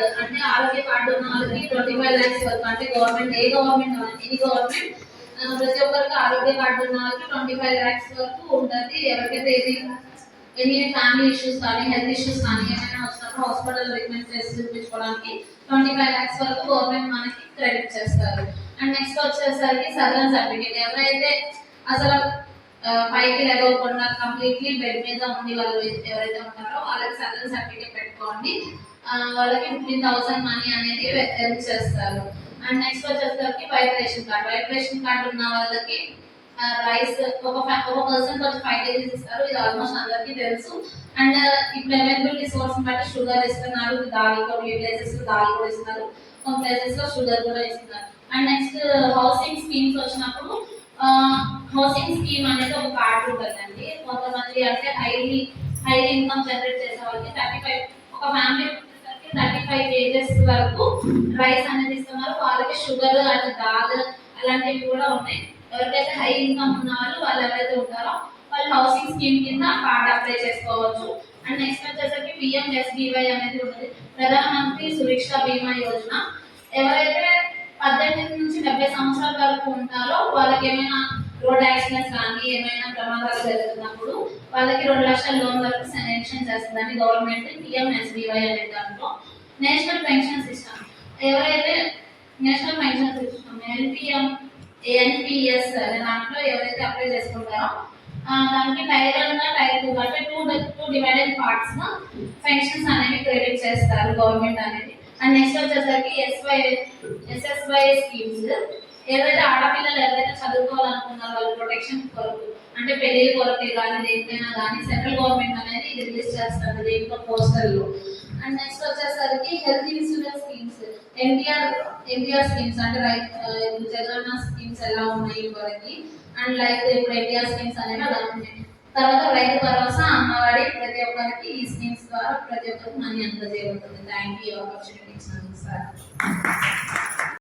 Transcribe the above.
Card అంటే ఆరోగ్య card ఉన్న వాళ్ళకి 25 lakhs వరకు అంటే గవర్నమెంట్ ఎనీ గవర్నమెంట్ ప్రతి ఒక్కరికి ఆరోగ్య కార్డు ఉన్న వాళ్ళకి 25 lakhs వరకు ఉంటుంది. ఎవరికైతే ఎనీ ఫ్యామిలీ ఇష్యూస్ కానీ హెల్త్ ఇష్యూస్ కానీ ఏమైనా వచ్చినప్పుడు హాస్పిటల్ రికమెండ్ చేసి చూపించుకోవడానికి 25 lakhs వరకు గవర్నమెంట్ మనకి క్రెడిట్ చేస్తారు. అండ్ నెక్స్ట్ వచ్చేసరికి సదరన్ సర్టిఫికేట్ ఎవరైతే అసలు పైకి లేకుండా కంప్లీట్లీ బెడ్ మీద ఉండి వాళ్ళు ఎవరైతే ఉంటారో వాళ్ళకి సదరన్ సర్టిఫికేట్ పెట్టుకోండి. వాళ్ళకి 15,000 మనీ అనేది హెల్ప్ చేస్తారు. అండ్ నెక్స్ట్ వచ్చేసరికి వైట్ రేషన్ కార్డు ఉన్న వాళ్ళకి రైస్ ఒక పర్సన్ కొంచెం 5 kgs ఇస్తారు. ఇది ఆల్మోస్ట్ అందరికీ తెలుసు. అండ్ ఇప్పుడు అవైలబిలిటీ సోర్స్ బట్టి షుగర్ ఇస్తున్నారు, దాల్ కూడా ఈ ప్లేసెస్ దాల్ కూడా ఇస్తున్నారు, కొన్ని ప్లేసెస్ లో షుగర్ కూడా ఇస్తున్నారు. అండ్ నెక్స్ట్ హౌసింగ్ స్కీమ్స్ వచ్చినప్పుడు హౌసింగ్ స్కీమ్ అనేది ఒక కార్డు ఉంటుందండి. కొంతమంది అంటే హై ఇన్కమ్ జనరేట్ చేసే వాళ్ళకి 35 ఒక ఫ్యామిలీ 35 kgs వరకు రైస్ అనేది ఇస్తున్నారు. వాళ్ళకి షుగర్ అండ్ దాల్ అలాంటివి కూడా ఉన్నాయి. ఎవరికైతే హై ఇన్కమ్ ఉన్న వాళ్ళు ఎవరైతే ఉంటారో వాళ్ళు హౌసింగ్ స్కీమ్ కింద కార్డ్ అప్లై చేసుకోవచ్చు. అండ్ నెక్స్ట్ వచ్చేసరికి PMSBY అనేది ఉంటుంది, ప్రధానమంత్రి సురక్ష బీమా యోజన. ఎవరైతే 18 నుంచి 70 సంవత్సరాల వరకు ఉంటారో వాళ్ళకి ఏమైనా రోడ్ యాక్సిడెంట్స్ కానీ ఏమైనా ప్రమాదాలు జరుగుతున్నప్పుడు వాళ్ళకి 2 లక్షల లోన్ వరకు శాంక్షన్ చేస్తుందని గవర్నమెంట్ PMSBY అనే దాంట్లో. నేషనల్ పెన్షన్ సిస్టమ్ ఎవరైతే నేషనల్ పెన్షన్ సిస్టమ్ NPS అనే దాంట్లో ఎవరైతే అప్లై చేసుకుంటారో దానికి టైర్ 1 టైర్ 2 అంటే 2 డివైడెడ్ పార్ట్స్ గా పెన్షన్స్ అనేవి క్రెడిట్ చేస్తారు గవర్నమెంట్ అనేది. అండ్ నెక్స్ట్ వచ్చేసరికి SSY స్కీమ్స్. ఏదైతే ఆడపిల్లలు ఎవరైతే చదువుకోవాలనుకున్నారో వాళ్ళ ప్రొటెక్షన్ కొరకు అంటే పెళ్లి కొరకు కానీ దేనికైనా కానీ సెంట్రల్ గవర్నమెంట్ అనేది ఇది రిలీజ్ చేస్తుంది దేంట్లో పోస్టల్లో. అండ్ నెక్స్ట్ వచ్చేసరికి health insurance schemes NTR schemes అంటే జగనన్న స్కీమ్స్ ఎలా ఉన్నాయి వరకు. అండ్ లైక్ ఇప్పుడు ఎన్టీఆర్ స్కీమ్స్ అనేవి అలా ఉన్నాయి. తర్వాత రైతు భరోసా అమ్మఒడి ప్రతి ఒక్కరికి ఈ స్కీమ్స్ ద్వారా ప్రతి ఒక్కరికి మనీ అందజేయబడుతుంది. థ్యాంక్ యూ ఆపర్చునిటీ ఇచ్చినందుకు సార్.